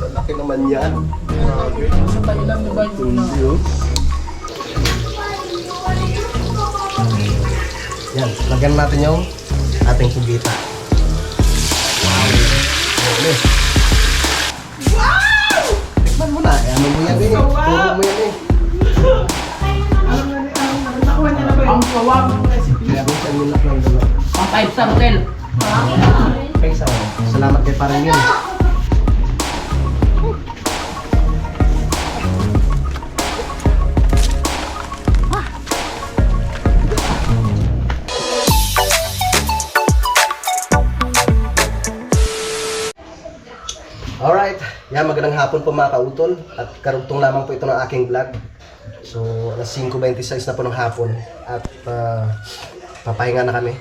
Lalaki naman yan. Sa Thailand, diba yung una? Hindi oh. Yan, lagyan natin yung ating pugita. Wow! Tikman mo na. Ano mo yan eh. Turo mo yan eh. Nakuha niya na ba yung kawag ng recipe? Kaya kung saan nilak lang dalawa. Pang 5-star hotel. Kaysa, salamat kay parang yun. Alright, yan magandang hapon po mga kautol at karugtong lamang po ito ng aking vlog. So, alas 5:26 na po ng hapon at papahinga na kami.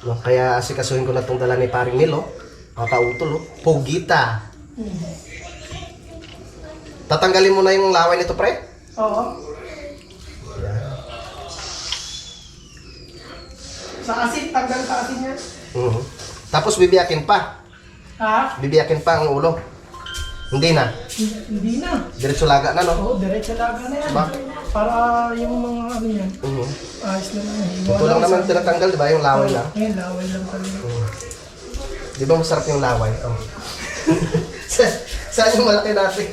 No, kaya asikasuhin ko na itong dala ni paring Milo, mga kautol, oh. Pugita. Tatanggalin mo na yung laway nito, pre? Oo. Yan. Sa asin, tanggal sa asin yan. Tapos bibiyakin pa. Ha? Bibiyakin pa ang ulo. Hindi na. Hindi na. Diretso laga na, no? Oo, diretso laga na yan. Ba? Para yung mga ano yan, ayos na lang yan. Ito lang naman tinatanggal, di ba? Yung laway lang. Ngayon, laway lang talaga. Di ba masarap yung laway? Oh. Saan yung malaki natin?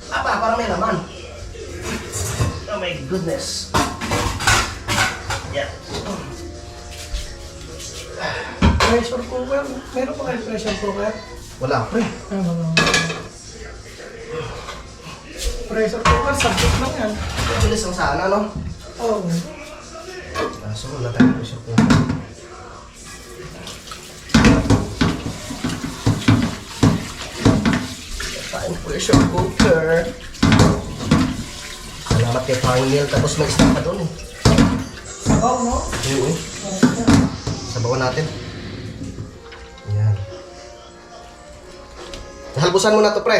Apa, parang may laman. Oh my goodness. Yeah. Pressure cooker. Meron pa kayo pressure cooker? Wala, pre. Wala. Pressure cooker, subject lang yan. Bilis ang sana, no? Oo. So, wala tayong pressure cooker. Wala tayong pressure cooker. Salamat kay Pangil. Tapos may stock pa doon eh. Sabaw, no? Oo. Sabawan natin. Ayan. Halbusan mo na to, pre.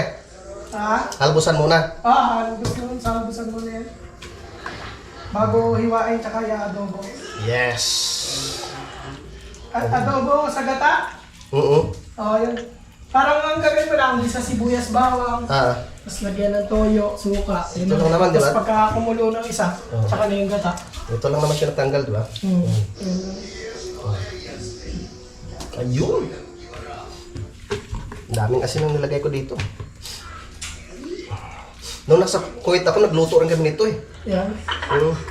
Ha? Halbusan muna. Halbusan mo na yan. Bago hiwain, tsaka i-adobo. Yes. At adobo sa gata? Oo. Oo, yun. Parang ang gagawin mo lang, sa sibuyas bawang, Ah. tapos lagyan ng toyo, suka. Yun Ito lang naman, di ba? Tapos pagka kumulo ng isa, tsaka na yung gata. Ito lang naman tinatanggal, di ba? Ayun. Ang daming asin ang nilagay ko dito. Nung nasa Kuwait ako, nagluto rin kami nito eh. Yan.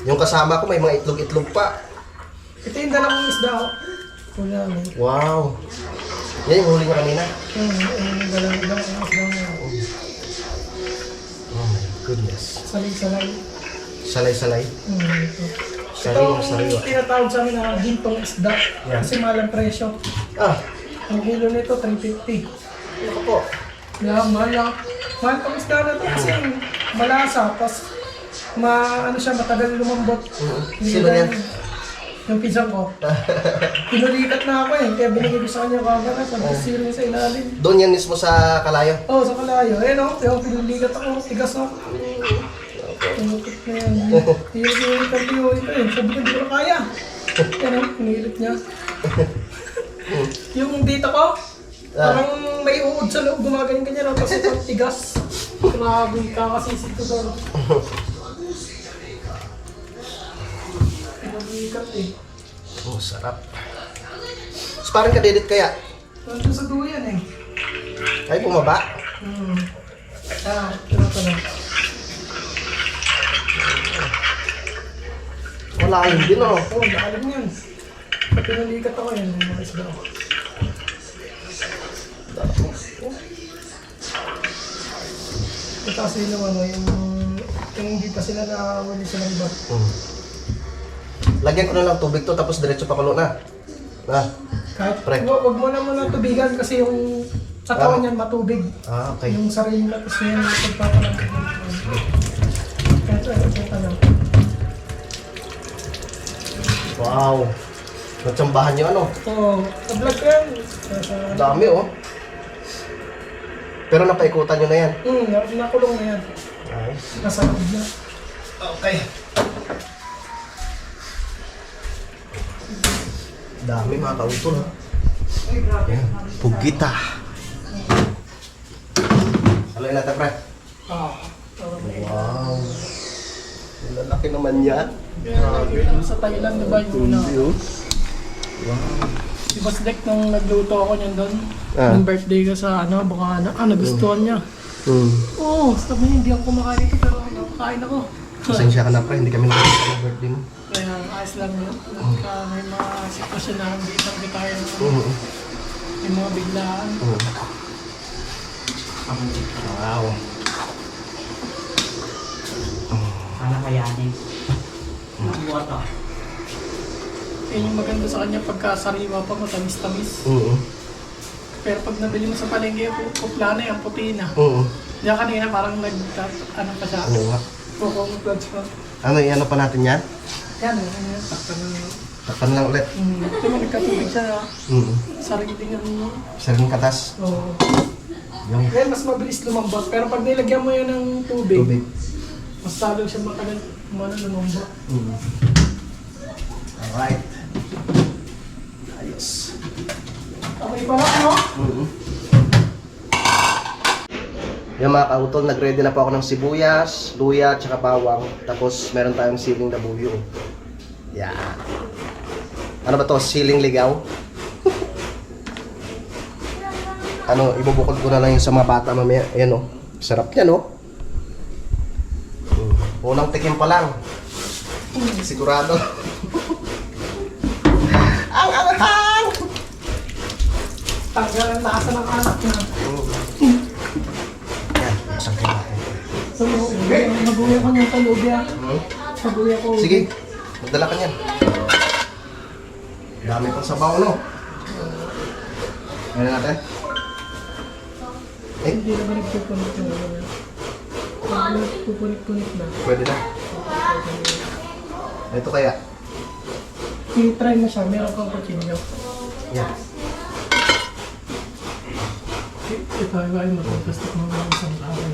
Yung kasama ko may mga itlog-itlog pa. Ito yung dalawang isda. Wala mo. Wow. Yan yung huli niya kanina. Yung dalawang isda. Oh my goodness. Salay-salay. Salay-salay. Ito. Sariwa, Itong sariwa. tinatawag sa amin na gintong isda. Yan. Kasi mahal ang presyo. Ah, Ang kilo nito, 350. ano po? Yeah, mahal tong isda na ito kasi malasa. Tapos, ano siya, matagal lumambot. Sino yan? Yung pinsan ko. Pinulikat na ako eh. Kaya binigay ko sa kanya camera. Sabi zero sa ilalim. Doon yan mismo sa Kalayo. Oo, sa Kalayo. Eh no, yung pinulikat ako. Tigas no. Pinukit na yan. Yung interview ito eh. Sabi ko, hindi ko na kaya. Yan o, pinilit niya. Yung dito ko, parang may uod sa loob. Gumaganyan-ganyan. Tapos ito, tigas. Grabe, kakasisid ko doon. Pinulikat eh. Oh, sarap. So, parang kadedit kaya? Nandun sa duyan eh. Ay, bumaba. Ito na. Wala yun din, oh. Oo, nakalim yan. Pag pinulikat ako yan, yung mga isda. Ito kasi yung ano, yung hindi pa sila nakawali sa iba. Lagyan ko na lang tubig to, tapos diretso pakulo na. Ah, Kahit, Pre. wag mo na muna tubigan kasi yung sa kawan niyan matubig. okay. Yung sarili na tapos yan, pagpapalang. Ito lang. Wow. Natsambahan nyo ano? Oo, sa-vlog ko yan. Dami, oh. Pero napaikutan nyo na yan. Nakulong na yan. Nice. Nasa loob na. Okay. Dami mga kautol, ha? Ay, grabe. Pugita. Haluin natin, pre. Wow. Lalaki naman yan. Kaya sa Thailand, diba yung una? Wow. Si Boss Dek, nung nagluto ako niyan doon, Ah. nung birthday ko sa Bukana, nagustuhan niya. Oo, sabi niya, hindi ako kumakain ito, pero nakakain ako. Pasensya ka na, pre. Hindi kami nakikita ng birthday mo. Kaya ayos lang yun. Pagka may mga sitwasyon na hindi lang tayo, may mga biglaan. Wow. Sana kayanin. Ang water. Yun yung maganda sa kanya pagka sariwa pa, matamis-tamis. Pero pag nabili mo sa palengke, pupla na yan, puti na. Diyan kanina parang pa siya. Ano nga? Kukonglats pa. Ano, i-ano pa natin yan? Yan, yan, takpan na. Takpan lang ulit. Ito mo, nagkatubig siya. Sarili ng Saring katas. Oo. Yung Kaya mas mabilis lumambot. Pero pag nilagyan mo yan ng tubig, tubig. mas lalo siya matagal lumambot. Alright. Ayos. Okay pala, ano? Yung mga kautol, nag-ready na po ako ng sibuyas, luya, tsaka bawang. Tapos meron tayong siling na buyo. Yan. Ano ba to? Siling ligaw? Ano, ibubukod ko na lang yung sa mga bata mamaya. Ayan o. Sarap niya, no? Unang tikim pa lang. Sigurado. Ang anghang! Tanggal ang lasa ng anak na. Yan, masang kayo natin. So, maguya ko ng talubya. Maguya ko. Sige, magdala ka niyan. Dami pang sabaw, no? Ngayon natin. Hindi naman nagpupunit yung ano. Pag nagpupunit-punit na. Pwede na. Ito kaya. I-try mo siya, meron kang kutsilyo. Yan. Ito ay matapastik mo ng isang kawan.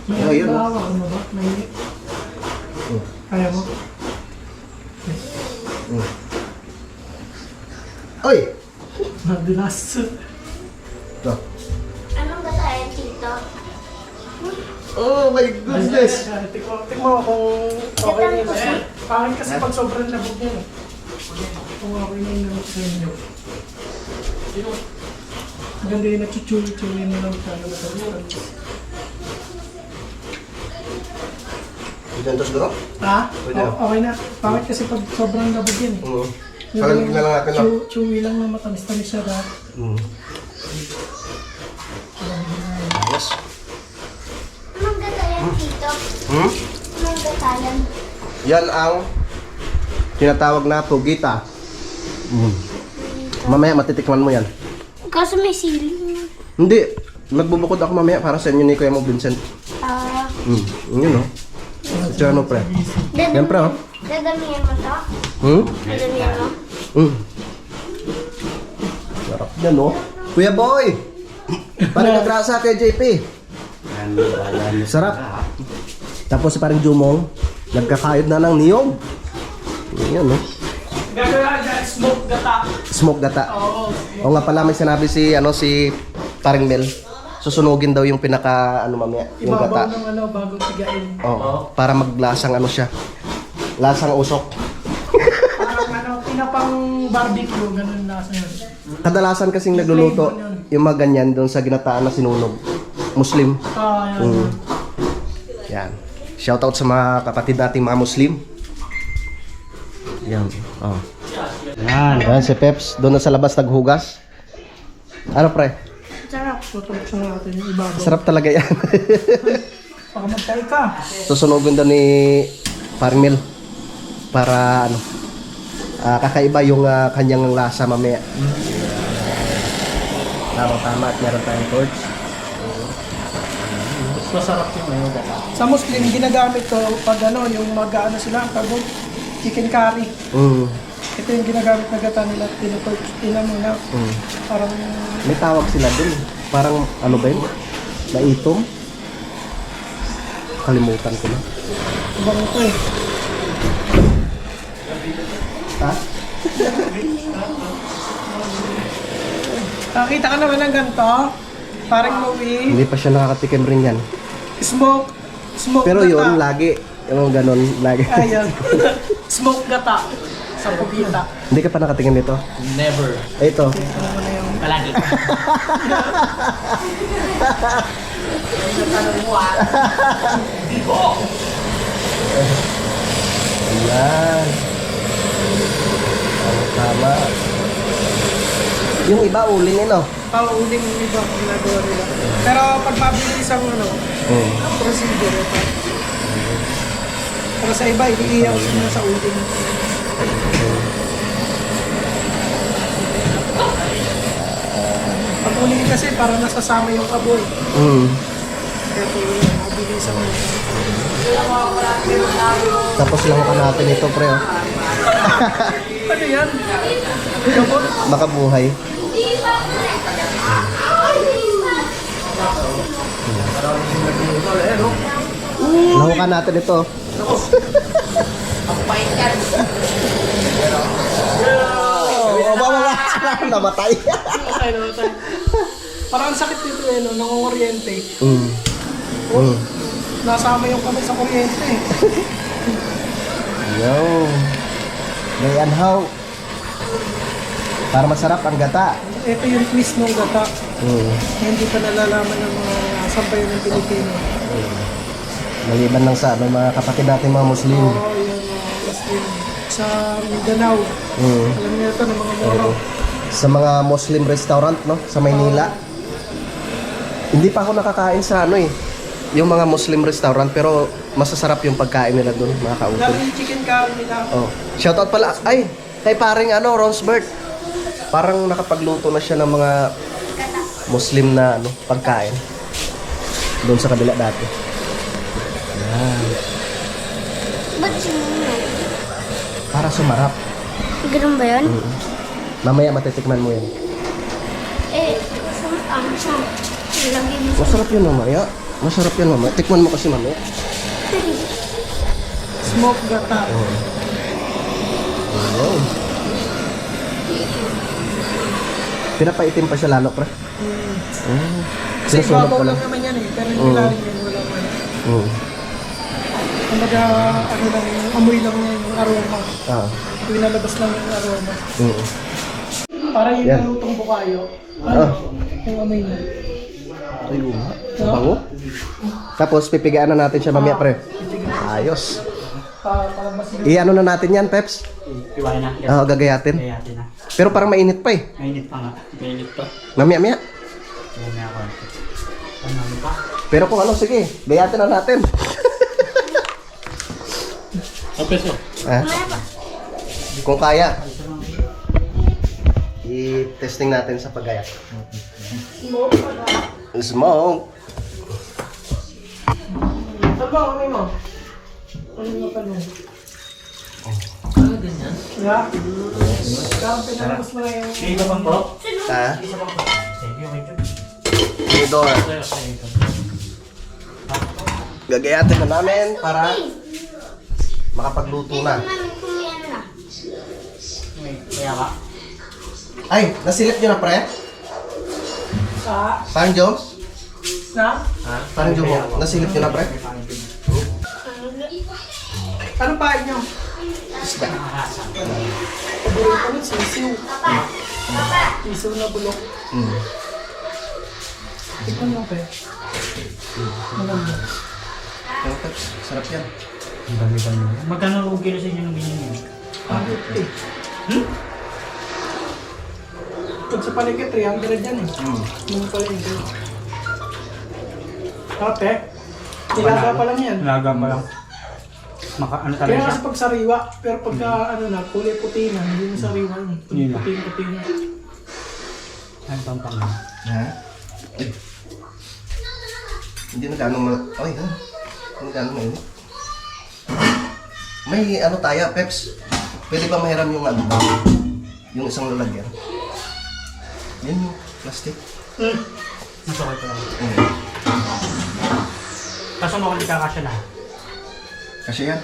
May Oh, yun, no? hawa ano ba? May... Kaya mo? Oy! Madalas. Ito. Anong basahin, Tito? Oh my goodness! Tikmo mo kung okay na yun. Pangit kasi pag sobrang labog yan. Kung okay na yung lamok sa inyo. Maganda yung nachuchuwi-chuwi mo lang sa nasaburan. Ito siguro? Ha? Pwede na. Okay na. Pangit kasi pag sobrang labog yan eh. Palamig na lang natin lang. Chewy lang na matamis-tamis siya ba? Yes. Anong basahin, Tito? Anong basahin? Yan ang tinatawag na pugita. Mamaya matitikman mo yan. Kaso may siling. Hindi. Magbubukod ako mamaya para sa inyo ni Kuya mo Vincent. Yun o. Ito ano pre? Yan pre o. Dadamihan mo to? Dadamihan mo? Sarap yan o. Kuya Boy! Parang nagrasa kay JP. Sarap. Tapos parang Jumong, nagkakayod na ng niyog. Yan o. Gagawin dyan, smoke gata. Smoke gata. Oo. O nga pala may sinabi si paring Mel. Susunugin daw yung pinaka mamaya, yung Ibabaw gata. ng bagong tigain. Oh, para maglasang siya. Lasang usok. Parang pinapang barbecue, ganun lasa yun. Kadalasan kasing nagluluto yung mga ganyan doon sa ginataan na sinunog. Muslim. Yan. Yan. Shoutout sa mga kapatid nating mga Muslim. Yan. Oh. Yan si Peps doon na sa labas naghugas. Ano pre? Sarap. Tutulog sa natin yung ibabaw. Sarap talaga yan. Baka magkay ka. Susunugin daw ni Parmil para kakaiba yung kanyang lasa mamaya. Tama at meron tayong torch. Masarap yung ano gata. Sa Muslim, ginagamit to pag yung mag-ano sila, pag chicken curry. Ito yung ginagamit na gata nila, tinutorch nila muna. Parang, May tawag sila dun. Parang ano ba yun? Maitom? Kalimutan ko na. ibang ito eh. Ha? Nakita ka naman ng ganito. Parang Louie. Hindi pa siya nakakatikim rin yan. Smoke Pero gata. yun, lagi. Yung ganun, lagi. Ayan. Smoke gata. Sa pubita. Hindi ka pa nakatikim nito? Never. Ito. Ano mo na yung... Palagi. Ayan. Tama. Yung iba, uling eh, no? Pauling yung iba ang ginagawa nila. Pero pag mabilis ang ano, procedure ito. Pero sa iba, iniiyaw sila sa uling. Pag uling kasi, parang nasasama yung apoy. Kaya po yun, mabilis ang Tapos lang ka natin ito, pre. Oh. Ano yan? Gamot? Makabuhay. Lahukan natin ito. Namatay. Okay, namatay. Parang ang sakit dito eh, no? Nangunguryente. Nasama yung kamay sa kuryente eh. Yo. Gayan how. Para masarap ang gata. Ito yung twist ng gata. Hindi pa nalalaman ng mga sampayan ng Pilipino. Maliban lang sa mga kapatid natin mga Muslim. Oo, yung Muslim. Sa Mindanao. Alam niyo ito ng mga Moro. Sa mga Muslim restaurant, no? Sa Maynila. Hindi pa ako nakakain sa ano eh. Yung mga Muslim restaurant, pero masasarap yung pagkain nila doon, mga kautol. Lalo yung chicken curry nila. Oh. Shoutout pala. Ay, kay paring ano, Ronsbert. Parang nakapagluto na siya ng mga Muslim na ano, pagkain. Doon sa kabila dati. Ayan. Ba't sinunod? Para sumarap. Ganun ba yun? Mamaya matitikman mo yan. Siya. Lagi mo sa... Masarap yun mamaya. Masarap yan mamaya. Tikman mo kasi mamaya. Smoke gata. Wow. Pinapaitim pa siya lalo, pre. Kasi Sinusunog ibabaw pa lang lang. naman yan eh. Pero yung ilalim yan, wala man. Kumbaga, ano lang, yung amoy lang yan, yung aroma. Pinalabas lang yung aroma. Para yung Yan. nalutong bukayo. Ano? Yung amoy niya. Ay, bango. Tapos pipigaan na natin siya mamaya, pre. Ayos. Palabas yun. I-ano na natin yan, Peps? Iwain na. Oo, gagayatin. Gayatin na. Pero parang mainit pa eh. Mainit pa nga. Mainit pa. Mamaya-maya. Ayan na ako. Ano pa? Pero kung ano, sige. Gayatin na natin. Ang peso. Kung kaya. I-testing natin sa paggayat. Smoke pala. Smoke. Saan ba amoy mo? Ano yung tanong? Ano ganyan? Yeah. Kaya pinalabas mo na yung... May iba pang po? Ha? Isa pang po. Thank you, thank you. Tinidor. Gagayatin na namin para makapagluto na. namin kung may ano na. Kaya ka? Ay, nasilip nyo na, pre? Sa... Parang Joms? Na? Parang Joms, nasilip nyo na, pre? Ano pa inyo? Isda. Paborito mo, sisiw. Sisiw na bulok. Tignan mo, pe. Maganda. Pero, Peps, sarap yan. Ang dami-dami. Magkano lugi na sa inyo ng binigyan? 150. Pag sa palengke, 300 yan eh. Yung palengke. Ate, ilaga pa lang yan. Laga pa lang. Ano Kaya talaga kasi siya? pag sariwa, pero pagka ano na, kulay puti na, hindi na sariwa yun. Hindi na. Puti na. Ang tampang na. Ha? Ay. Hindi na gano'ng Ay, ha? Hindi na gano'ng mainit. May ano tayo, Peps? Pwede ba mahiram yung ano? Yung isang lalagyan? Yan yung plastic. Masukay pa lang. Kaso mo kung kakasya lahat. Kasi yan.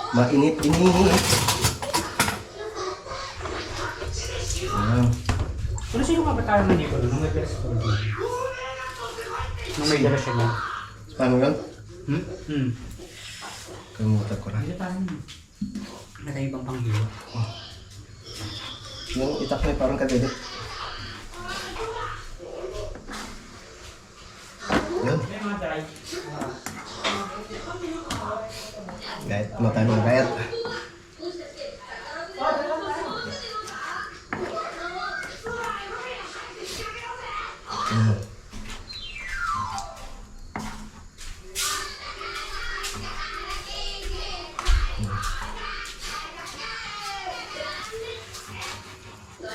Mainit-init. Pero sino ka ba tayo na nito? Nung may pera sa Pilipinas? Nung may dala siya na? Paano yun? Hmm? Kalimutan ko na. Hindi tayo. Nakaibang panghilo. Yung itak na parang kadede. Yun. May mga dry. Gayat. Ano tayo ng gayat?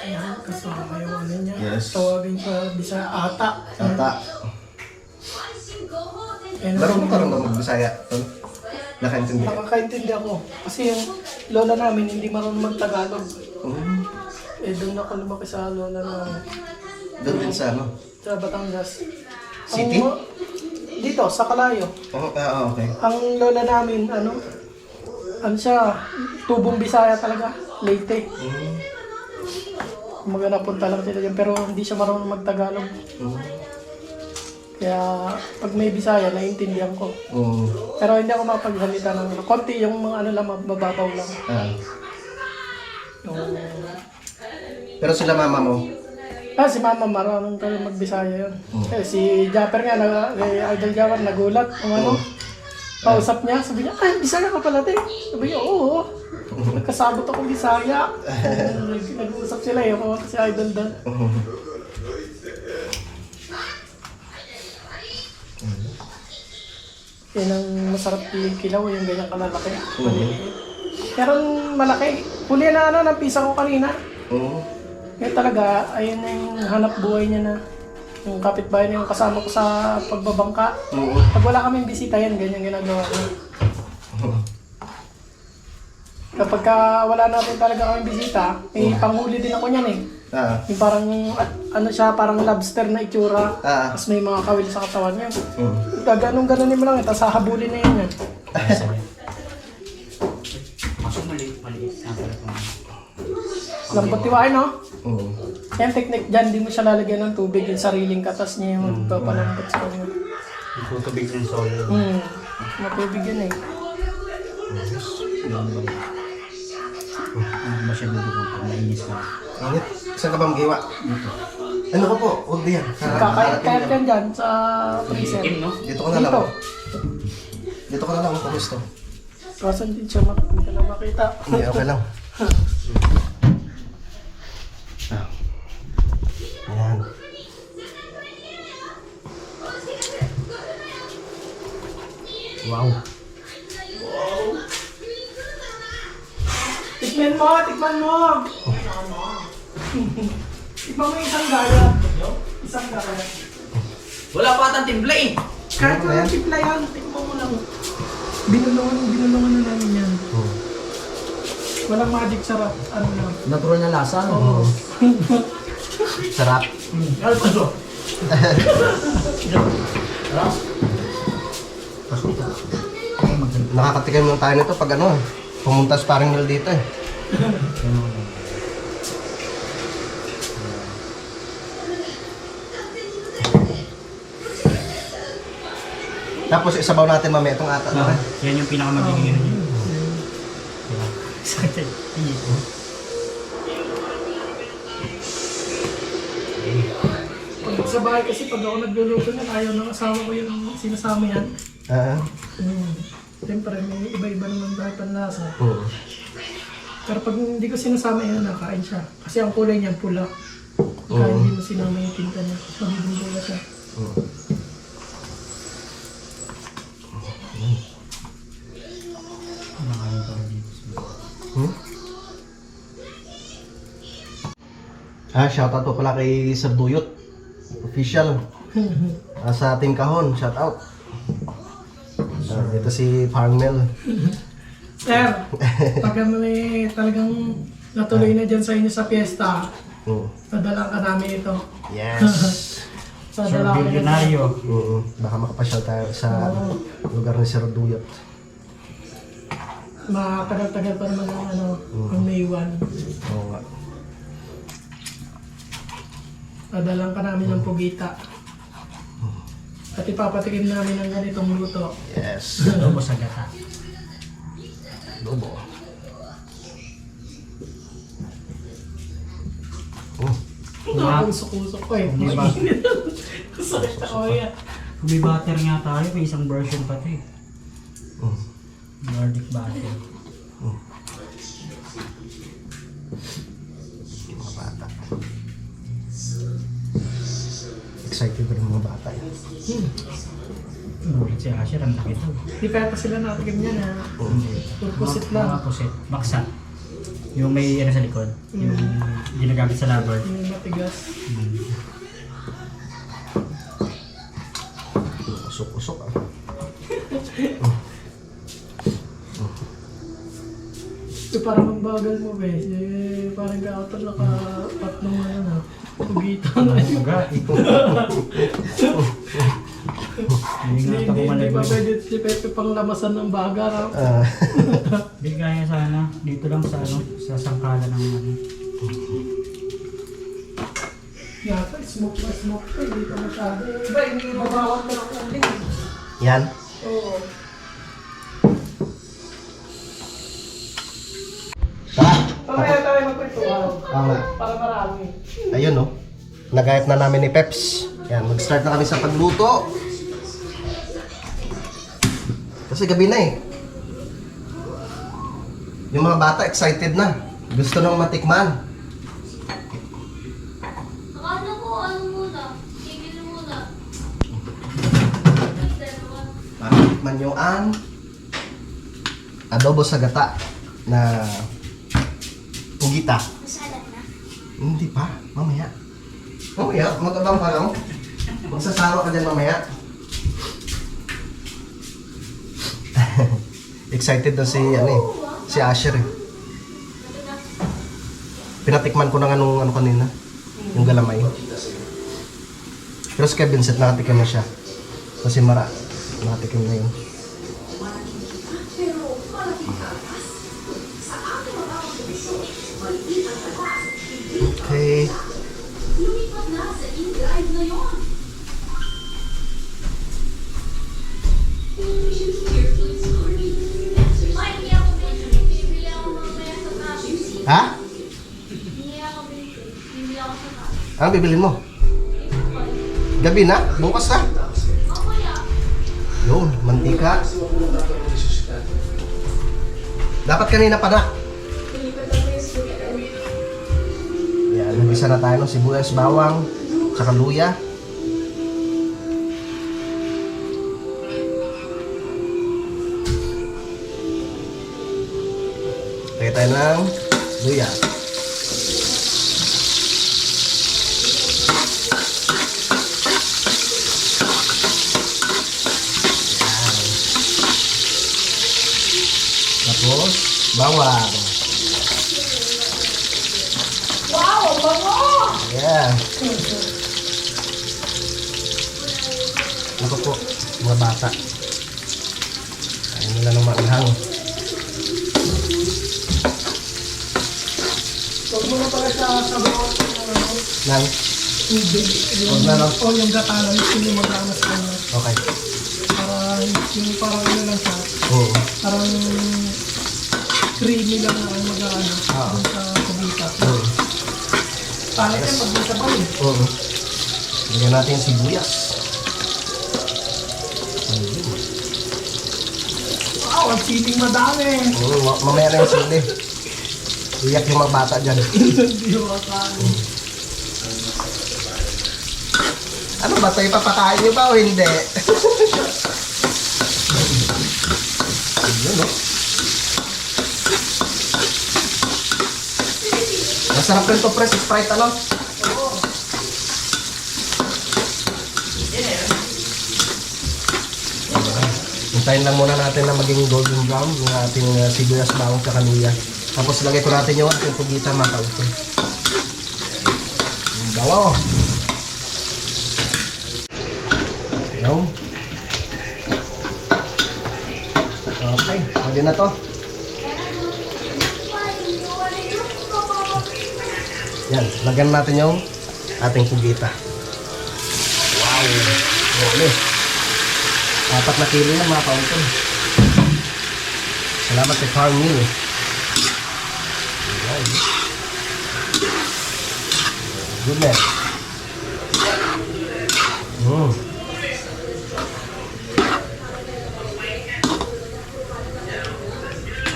Ayan, kasama yung ano niya. Yes. Tawagin sa bisa ata. Ata. Ayan, Laro mo parang mag-Bisaya. Nakaintindi. nakakaintindi ako. Kasi yung lola namin hindi marunong mag-Tagalog. Eh doon ako lumaki sa lola namin. Doon din sa ano? Sa Batangas. City? Dito, sa Kalayo. Okay. Ang lola namin, ano siya, tubong Bisaya talaga, Leyte. Mga napunta lang sila dyan, pero hindi siya marunong mag-Tagalog. Kaya pag may Bisaya, naiintindihan ko. Pero hindi ako mapagsalita ng konti, yung mga ano lang, mababaw lang. Yung, Pero sila mama mo? si mama marunong talaga mag-Bisaya yun. Eh, si Japper nga, Idol Japper, nagulat. Kung ano, kausap niya, sabi niya, Bisaya ka pala, te. Sabi niya, oo. Nagkasabot akong Bisaya. Nag-uusap sila eh, ako si Idol doon. Yan ang masarap yung kilaw, yung ganyang kalalaki. Maliliit. Pero malaki. Huli na ng pisa ko kanina. Ngayon talaga, ayun na yung hanap buhay niya na. Yung kapitbahay niya yung kasama ko sa pagbabangka. Pag wala kaming bisita yan, ganyan ginagawa ko. Kapag wala natin talaga kaming bisita, may panghuli din ako niyan eh. Yung parang, ano siya, parang lobster na itsura. Tapos may mga kawil sa katawan niya. Gaganong-ganon mo lang, tapos hahabulin na yun yan. Maso maliit. Lambot tiwain, no? Yung technique dyan, di mo siya lalagyan ng tubig, yung sariling katas niya yung magpapalambot sa kanya. Yung tutubig ng solo. Matubig yun eh. Hindi ba siya dudukot? Nainis ka. Init. Saan ka ba magiwa? Ano ka po? Huwag diyan. Kahit yan dyan sa freezer. Itim, no? Dito ka na lang. Dito ka na lang kung gusto. Kasan din siya, hindi ka na makita. Hindi, okay lang. Ayan. Wow. Tikman mo! Tikman mo yung isang gaya. Isang gaya. Wala pa atang timpla eh! Kahit walang tipla yan, tikman mo lang. Binulungan na namin yan. Walang magic sarap. Ano lang. Natural na lasa, Oo. Sarap. Ano pa ito? Nakakatikim lang tayo nito pag ano, pumunta sa parang nil dito eh. Tapos isabaw natin mamaya itong ata. Yan yung pinakamagiging ano niya. Pag sa bahay kasi pag ako nagluluto niyan, ayaw ng asawa ko yung sinasama yan. Siyempre may iba-iba naman tayo panlasa. Pero pag hindi ko sinasama yan, nakain siya. Kasi ang kulay niya pula. Kaya hindi mo sinama yung tinta niya. Magiging pula siya. Shoutout po pala kay Sir Duyot. Official. Sa Team Kahon, shoutout. Ito si Farmel. Sir, pag may talagang natuloy na dyan sa inyo sa piyesta, nadalang ka namin ito. Yes. Sir Billionario. Baka makapasyal tayo sa lugar ni Sir Duyot. matagal-tagal pa naman ang ano, ang May 1. Oo nga. Padalang ka namin ng pugita. At ipapatikim namin ng ganitong luto. Yes. Adobo sa gata. Adobo. Oh. Nakusok-usok ko eh. Di ba? Sakit ako yan. Kung may butter nga tayo, may isang version pa ito eh. Mm. Nordic butter. Mga bata. Excited rin mga bata. Gulit si Asher, ang laki ito. Di kaya pa sila natikim niya na purpusit Mga lang. pusit. Baksa. Yung may ano sa likod. Yung ginagamit sa lover. Yung matigas. Usok-usok ah. So parang ang bagal mo be. Eh, parang ka-auto naka-tatlong ano na. Pugita na yun. Hindi nga ito Hindi kumalag. pa pwede si Pepe pang lamasan ng baga. Ah. Hindi kaya sana. Dito lang sa ano, sa sangkala ng ano. Yata, smoke pa. Hindi pa masyado. Iba, hindi mabawat na ng uling. Yan. Oo. Tara. Pamaya tayo magkwentuhan. Tama. Para marami. Ayun no. Nagayat na namin ni Peps. Yan, mag-start na kami sa pagluto. Kasi gabi na eh. Yung mga bata excited na. Gusto nang matikman. Akala ko ano muna? Tigil muna. Matikman yung adobo sa gata na pugita. Masalat na. Hindi pa. Mamaya. Mamaya. Mag-abang pa lang. Magsasawa ka dyan mamaya. Excited na si Asher eh. Pinatikman ko na nga nung ano kanina. Yung galamay. Pero si Kevin Vincent nakatikim na siya. Kasi Mara nakatikim na yun. Okay. Ha? Ano bibilin mo? Gabi na? Bukas na? Yun, mantika. Dapat kanina pa na. Yan, nagisa na tayo ng sibuyas, bawang, tsaka luya. Lagay tayo ng luya. Tapos, bawang. Wow! Bango! Yeah. Ako po, mga bata. Ayaw nila ng maanghang. Huwag mo na pala sa bawat Nang, tubig. Huwag na lang. O yung gata lang, yung magamas ka na. okay. Para yung parang ano lang siya. Oo. Parang creamy lang ang mag-ano. Ah. Dun sa pagita. Oo. Pangit yan pag sa pa eh. Oo. Lagyan natin yung sibuyas. Wow, ang siling madami. Oo, mamaya na yung sili. Iyak yung mga bata dyan. Hindi mo akala. Ano ba tayo, papakain niyo ba o hindi? Yun, no? Masarap rin to, press Sprite, ano? Hintayin lang muna natin na maging golden brown yung ating sibuyas, bawang, sa luya. Tapos lagay ko natin yung ating pugita, mga kautoy. Yung bawo. Yung. Okay, pwede na to. Yan, lagyan natin yung ating pugita. Wow! Grabe. 4 na kilo yan mga kautol. Salamat kay Farm Meal. Wow. Goodness.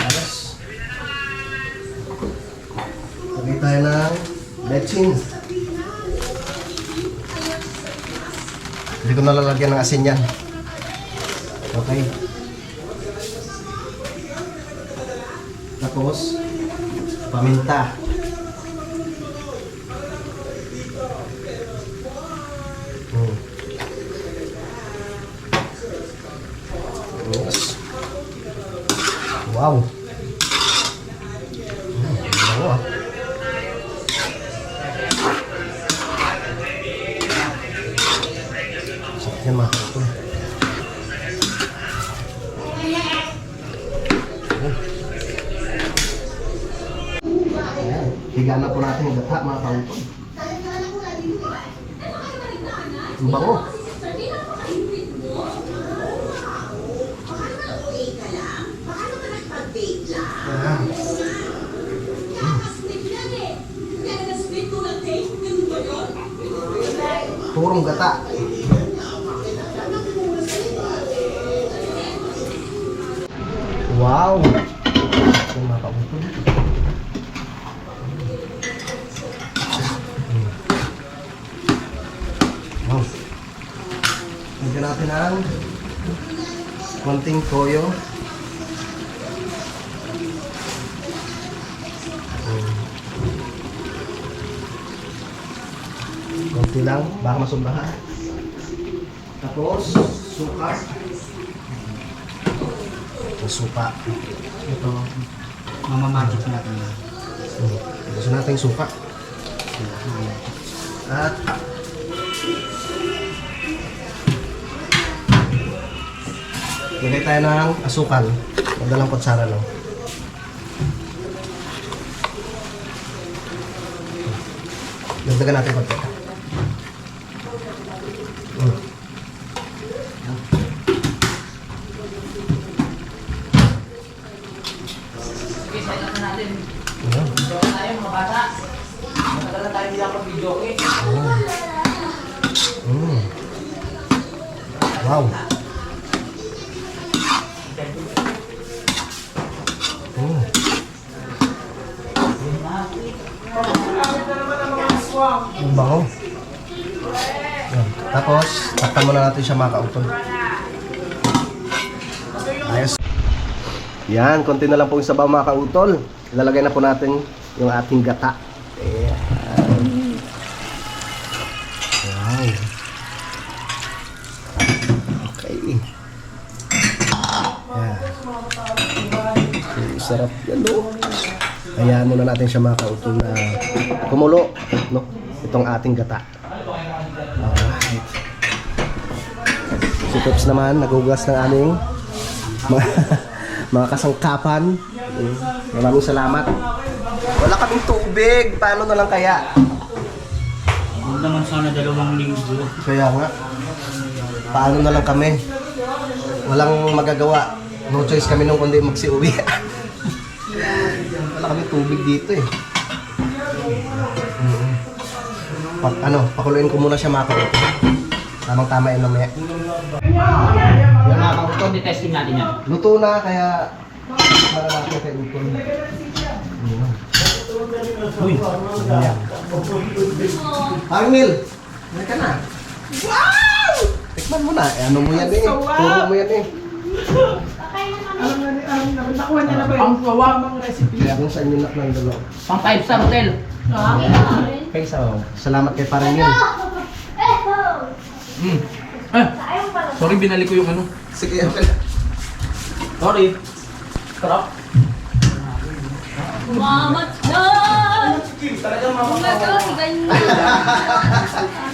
Alas. Lagay tayo ng betsin. Hindi ko nalalagyan ng asin yan. Okay. Tapos, paminta. Yes. Wow. Bango ah. Sarap yan mga kapatid. Ayan. Higaan na po natin yung gata mga kapatid. Ang bango. Ayan. Purong gata. Wow! Ito mga kabutol. Wow. Lagyan natin ang konting toyo. Konti lang, baka masumbahan. Tapos, suka. Suka. Ito, mamamagic natin yan. Gusto natin yung suka. At lagay tayo ng asukal. Madalang kutsara lang. Dagdagan natin konti. Wow. Ang bango. Yan. Tapos, takpan muna natin siya mga kautol. Ayos. Yan, konti na lang po yung sabaw mga kautol. Ilalagay na po natin yung ating gata. Ayan. Wow. Okay. Yan. Sarap yan, no? Hayaan muna natin siya mga kautol na kumulo, no? Itong ating gata. Alright. Si Peps naman, nagugas ng aming mga kasangkapan. Maraming salamat. Wala kaming tubig. Paano na lang kaya? Huwag naman sana 2 linggo. Kaya nga. Paano na lang kami? Walang magagawa. No choice kami nung kundi magsiuwi. Wala kami tubig dito eh. Pakuluin ko muna siya mga kautol. Tamang-tama yun mamaya. Yan mga kautol. Testing natin yan. Luto na kaya malalaki kay utol. Uy, ganyan. Angel, hindi ka na. Wow! Tikman mo na. Ano mo yan eh. Turo mo yan eh. Nakuha niya na ba yung gawamang recipe? Kaya kung sa inyo nak ng dalaw. Pang 5-star hotel. Salamat kay Parangil. Sorry, binalik ko yung ano. Sige, okay. Sorry. Sarap. Mamat na!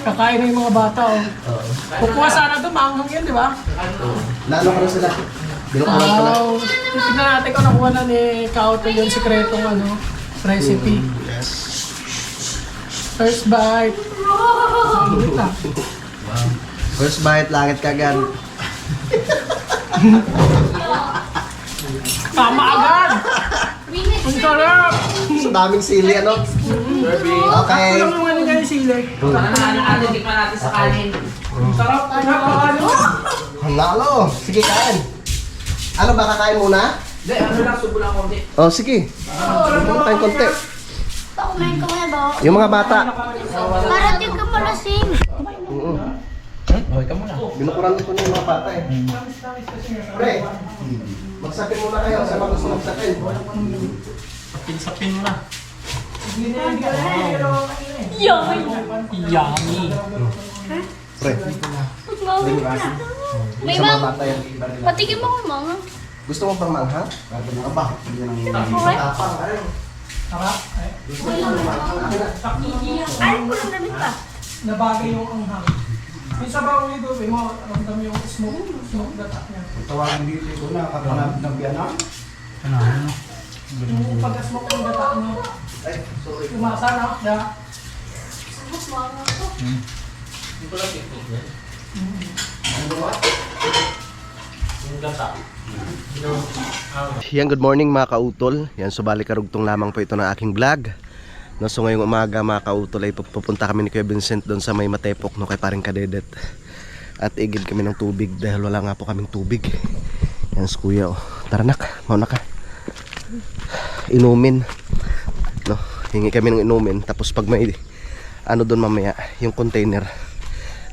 Kakain na yung mga bata, oh. Kukuha sana ito, maanghang yan, di ba? Lalo ka na sila. Binukulan ka na. Wow. Tignan natin kung nakuha na ni Kauto yung sikretong ano, recipe. Yes. First bite. Ulit na. First bite, langit kagad. Tama agad! Ang sarap! Sa daming sili, ano? Okay. Ako lang yung ano nga yung sili. Ano, tikman natin sa kanin. Ang sarap! Napakalo! Nalo. Sige, kain. Ano ba, kakain muna? Hindi, ano lang, subo lang konti. Oh, sige. Ano tayong konti? Kumain ka muna ba? Yung mga bata. Para di ka malasing. Okay ka muna. Binukuran ko na yung mga bata eh. Pre, magsapin muna kayo. Sa mga gusto magsapin. Pinsapin mo na. Yummy. Yummy! Pre, May sa mga mang. bata yan. Patikim mo ko mga. Gusto mo pang manghang? Aba, Okay. tapang. Ayun. Sarap! Ay, Ay, kulang damit pa. nabagay yung anghang. Yung sabaw nito, may mo, ramdam yung smoke gata niya. Tawagin dito ito na kapanap ng biyanak. Yung pagka-smoke ng gata niya, Ay, sorry. umasa na, kaya Yan, good morning mga kautol. Yan, subali karugtong lamang po ito ng aking vlog. No, so ngayong umaga mga kautol ay pupunta kami ni Kuya Vincent doon sa may Matepok, no, kay paring Kadedet. At igid kami ng tubig dahil wala nga po kaming tubig. Yan si Kuya, oh. Tara nak, mauna ka. Inumin. No, hingi kami ng inumin. Tapos pag may ano doon mamaya, yung container,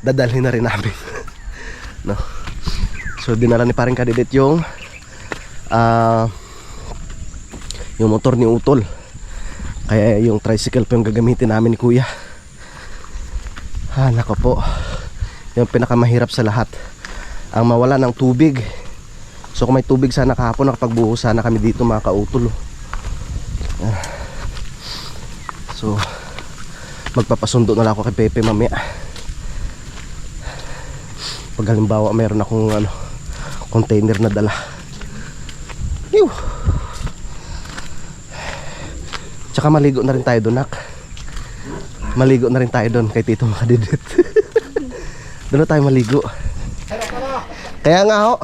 dadalhin na rin namin. No. So dinala ni paring Kadedet yung motor ni Utol. Kaya yung tricycle po yung gagamitin namin ni Kuya. Nako po. Yung pinakamahirap sa lahat, ang mawala ng tubig. So kung may tubig sana kahapon, nakapagbuhos sana kami dito mga kautol. So magpapasundo na lang ako kay Pepe mamaya. Pag halimbawa mayroon akong container na dala. Ew. Tsaka maligo na rin tayo doon, nak. Maligo na rin tayo doon kay Tito Kadedet. Doon na tayo maligo. Kaya nga ho.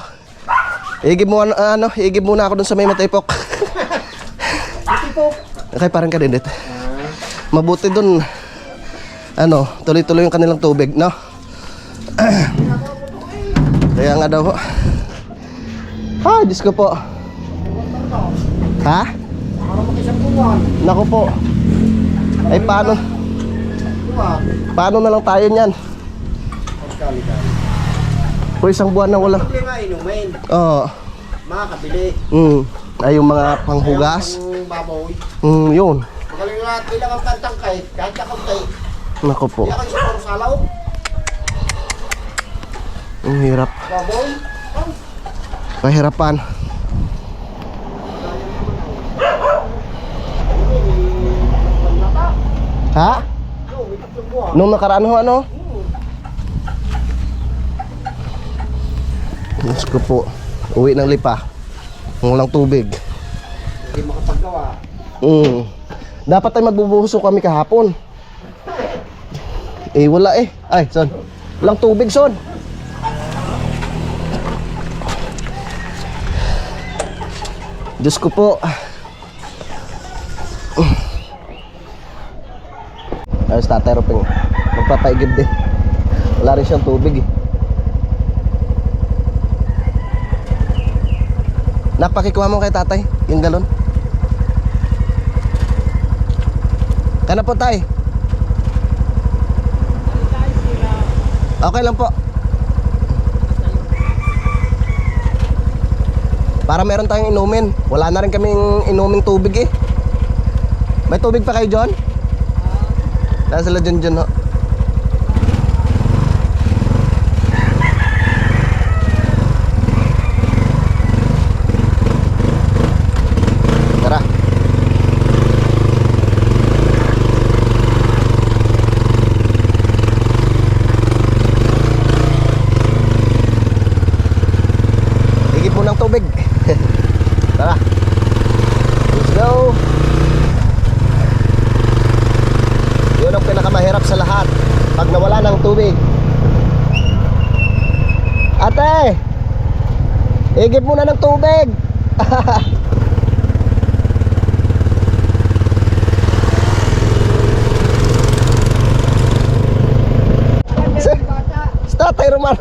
Igib mo igib muna ako doon sa may Matepok. Kay parang Kadedet. Mabuti doon. Tuloy-tuloy yung kanilang tubig, no? Kaya nga daw ho. Ay, Diyos ko po. Ha? Naku po. Ay paano? Paano na lang tayo niyan? Po isang buwan na wala. Hindi nga inumin. Oo. Mga kabili. Ay yung mga panghugas. Ang baboy. Yun. Magaling lahat bilang ang pantangkay. Kahit akong kay. Naku po. Hindi ako sa puro salaw. Ang hirap. Baboy. Kahirapan. Ha? Nung nakaraan ho, ano? Diyos ko po. Uwi ng lipa. Walang tubig. Hindi makapagawa. Dapat ay magbubuhuso kami kahapon. Wala eh. Ay, son. Walang tubig, son. Diyos ko po. Ayos, Tatay Roping. Magpapaigib din. Wala rin siyang tubig eh. Nakpakikuha mo kay tatay yung galon. Kana po tay. Okay lang po. Para meron tayong inumin. Wala na rin kaming inuming tubig eh. May tubig pa kayo, John? Nasa sila John ho. Tara. Higit mo ng tubig. Tara. Let's go. Yun ang wala nang tubig. Ate, igib muna ng tubig. Tatay Roman.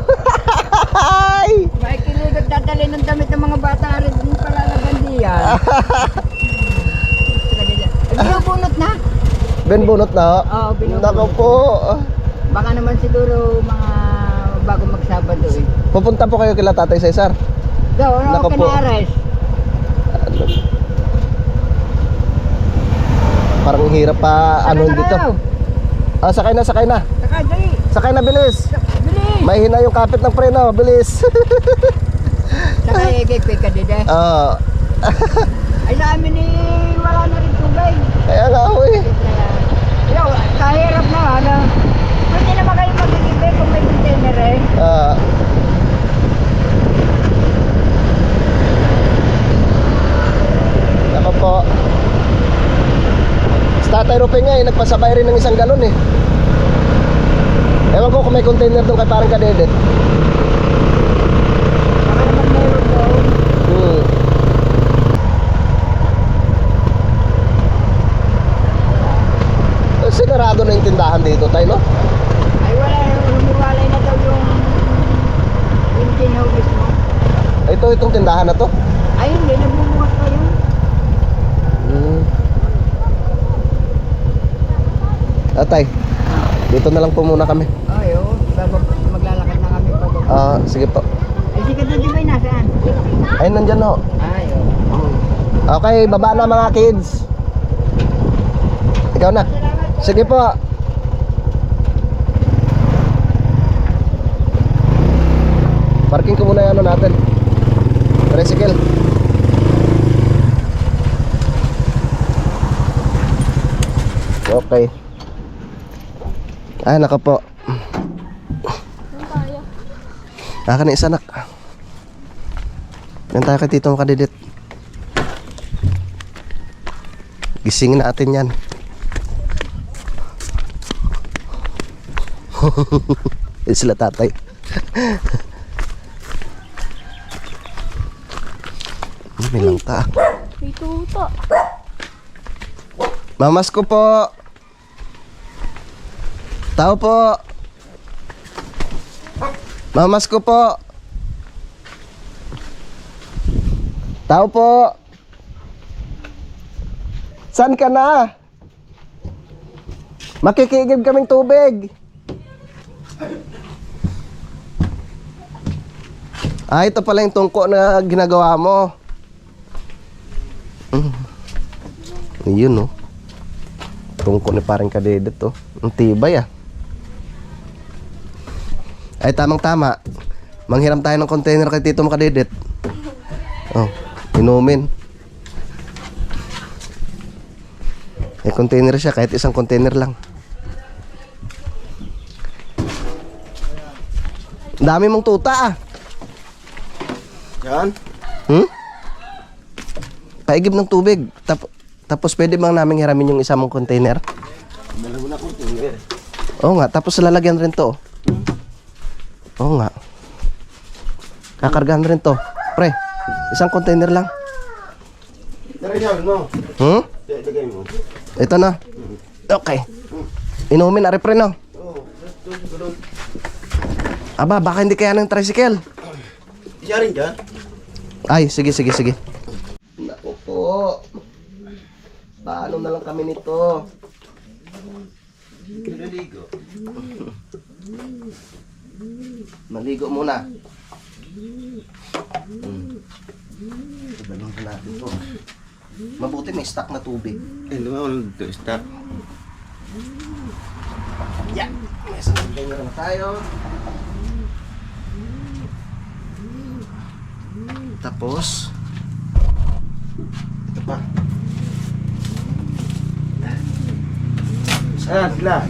May kiligag dadali ng damit ng mga bata rin yung palalagan diyan. Binubunot na? Binbunot na. Oo, binubunot. Nako po. Baka naman siguro mga bago magsabado eh. Pupunta po kayo kila Tatay Cesar. Daw, ano Nako ka po. na-arrest? Parang hirap pa ano dito. Ah, sakay na, sakay na. Saka, dali. Sakay na, bilis. Bilis. May hina yung kapit ng preno, bilis. Saka ikikpik ka dide. Ah, Ay sa amin eh, wala na rin tubig. kaya nga ako eh. Yo, kahirap na ano. Pwede naman kayo mag-ibig kung may container eh. Ah. Nako po. Sa Tatay Rupe nga eh, nagpasabay rin ng 1 galon eh. Ewan ko kung may container doon kay parang kadedet. Baka naman meron doon. Sinarado na yung tindahan dito tayo, no? Ay wala, humiwalay na daw yung tinaw mismo. Itong tindahan na to. Ay hindi, nagbubukas pa yun. Atay, dito na lang po muna kami. Ay oo, maglalakad na kami pa. Ah, sige po. Ay si Kadudibay nasaan? Ay, nandyan ho. Ay oo. Okay, baba na mga kids. Ikaw na. Sige po. Parking ko muna yung ano natin. Tricycle. Okay. Ay, naka po. Akan na isa nak. Yan tayo kay Tito Makadidit. Gisingin natin yan. Yan sila tatay. May langka. May tuta. Mamas ko po. Tao po. Mamas ko po. Tao po. Saan ka na? Makikigib kaming tubig. Ah, ito pala yung tungko na ginagawa mo. Yun, no. Tungko ni parang kadedet, to. Ang tibay, ah. Ay, tamang-tama. Manghiram tayo ng container kay Tito Makadedet. Oh, inumin. May container siya, kahit isang container lang. Ang dami mong tuta, ah. Yan. Paigib ng tubig. Tapos pwede bang namin hiramin yung isa mong container? Dalawa na container. Oo nga, tapos lalagyan rin to. Oo nga. Kakargahan rin to. Pre, isang container lang. Tara yan, no? Ilagay mo. Ito na. Okay. Inumin, ari pre, no? Oo, doon. Aba, baka hindi kaya ng tricycle. Siya rin dyan. Ay, sige. Naku po. Paano na lang kami nito? Kinaligo. Maligo muna. Ibalong na natin to. Mabuti may stock na tubig. Eh, naman ito, stop. Yeah. May isang container na tayo. Tapos ito pa. Saan sila?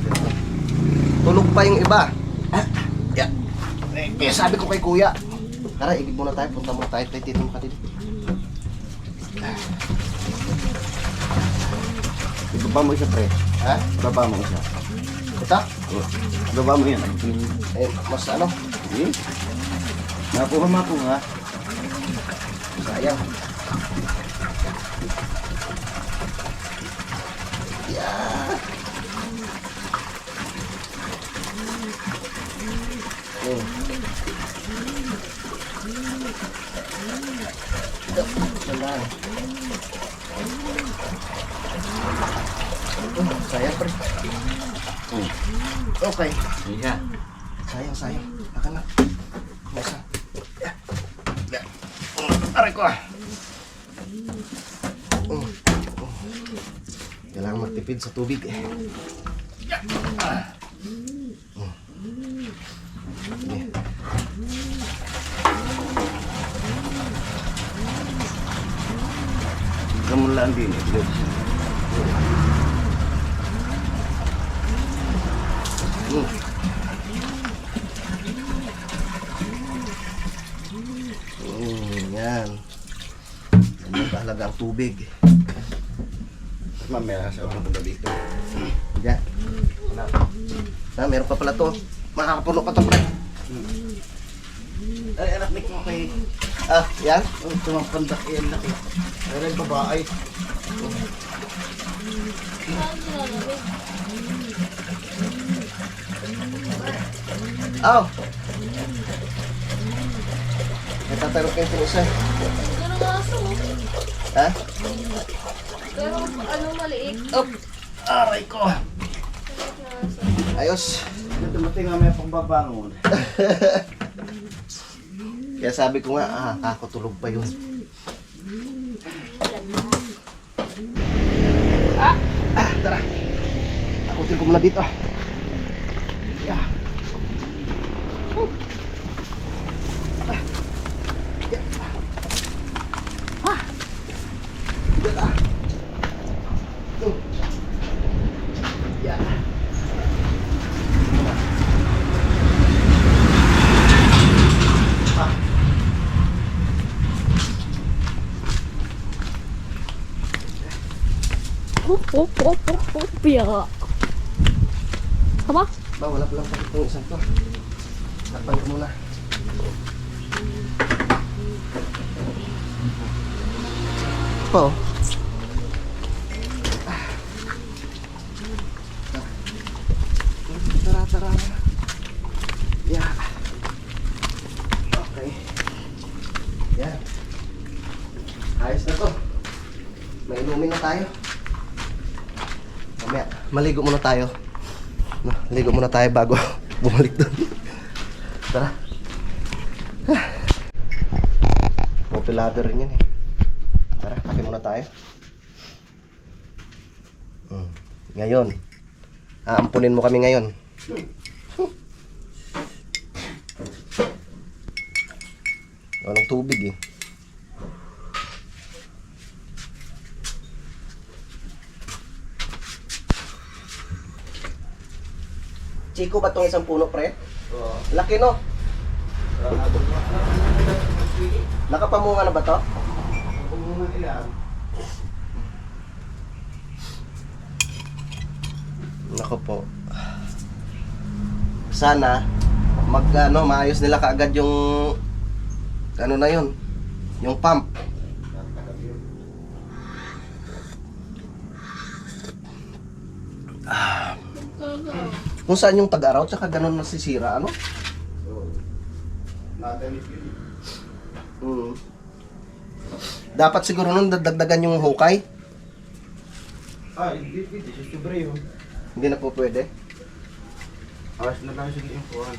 Tulog pa yung iba. Yeah. Kaya sabi ko kay kuya, tara, igib muna tayo. Punta muna tayo kay Tito Makadidit. Ibaba mo isa, pre. Ha? Ibaba mo isa. Ito? Baba mo yan. Eh, mas ano? Eh? Mapuha. Sayang. Yeah. Wala. Sayang pre. Okay. Iya. Sayang. Akan na. Masa. Aray ko ah. Kailangan magtipid sa tubig eh. Kamu lang din eh. Yan. Yan talaga ang tubig. Mamaya sa orang punta dito. Yan. Meron pa pala to. Makakapuno pa to pre. Ay, anak ni ko kay... Yan. Tumampandak yan laki. Ay, babae. Saan nilalamig? May tatanong kayo sa isa. Ganun nga aso. Ha? Pero ano maliit? Aray ko. Maliit na aso. Ayos. Dumating nga may pangbabangon. Kaya sabi ko nga, kakutulog pa yun. Tara. Akutin ko muna dito. Yeah. Piya. Sama? Ba, wala palang sakit ng isang to. Takpan ko muna. Po. Tara. Yeah. Okay. Yan. Ayos na to. May inumin na tayo. Mamaya, maligo muna tayo. Ligo muna tayo bago bumalik doon. Tara. Populado rin yan eh. Tara, kape muna tayo. Ngayon, aampunin mo kami ngayon. Walang tubig eh. Chico ba itong isang puno, pre? Oo. Laki, no? Nakapamunga na ba to? Pumungan ilan. Nako po. Sana maayos nila kaagad yung ano na yun, yung pump. Kung saan yung tag-araw, tsaka ganun nasisira, ano? Nagamit yun. Dapat siguro nun dagdagan yung hukay. Hindi. Sobre yun. Hindi na po pwede. Awas na lang sige yung kuhan.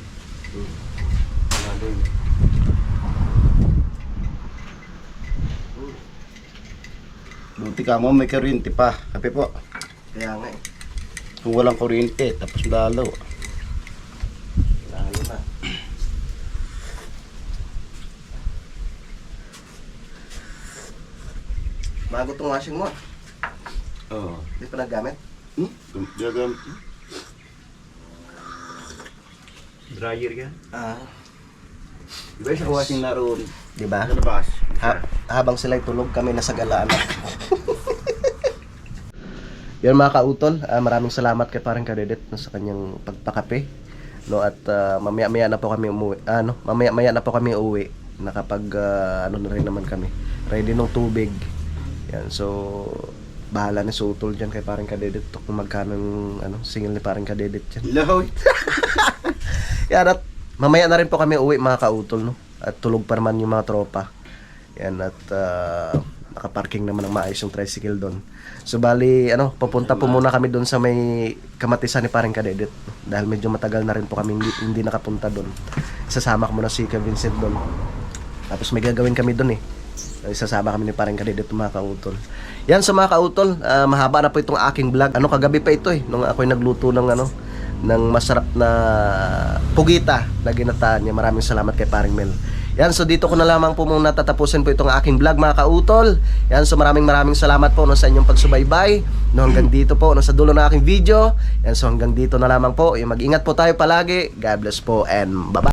Nalim. Buti ka mo, may kuryente pa. Kape po. Kaya nga eh. Kung walang kuryente, tapos lalo. Lalo na. Bago tong washing mo. Oo. Hindi pa nagamit. Gagamit. Dryer yan. Diba isang washing na roon? Diba? Sa labas. Habang sila'y tulog, kami nasa galaan. Yan mga kautol, maraming salamat kay parang Kadedet no, sa kanyang pagpakape. No, at mamaya-maya na po kami umuwi. Mamaya-maya na po kami uuwi. Nakapag ano na rin naman kami. Ready ng tubig. Yan, so bahala ni Sutol diyan kay parang Kadedet kung magkano yung singil ni parang Kadedet diyan. Lahoy. Yan, at mamaya na rin po kami uwi mga kautol, no? At tulog pa naman yung mga tropa. Yan, at nakaparking naman ng maayos yung tricycle doon. So bali, papunta po muna kami doon sa may kamatisan ni parang Kadedet. Dahil medyo matagal na rin po kami hindi nakapunta doon. Isasama ko muna si Ka Vincent doon. Tapos may gagawin kami doon eh. Isasama kami ni parang Kadedet mga kautol. Yan, so mga kautol, mahaba na po itong aking vlog. Kagabi pa ito eh, nung ako'y nagluto ng ng masarap na pugita na ginataan niya. Maraming salamat kay paring Mel. Yan, so dito ko na lamang po muna tatapusin po itong aking vlog mga kautol. Yan, so maraming salamat po no, sa inyong pagsubaybay. No, hanggang dito po, no, sa dulo ng aking video. Yan, so hanggang dito na lamang po. Mag-ingat po tayo palagi. God bless po and bye-bye.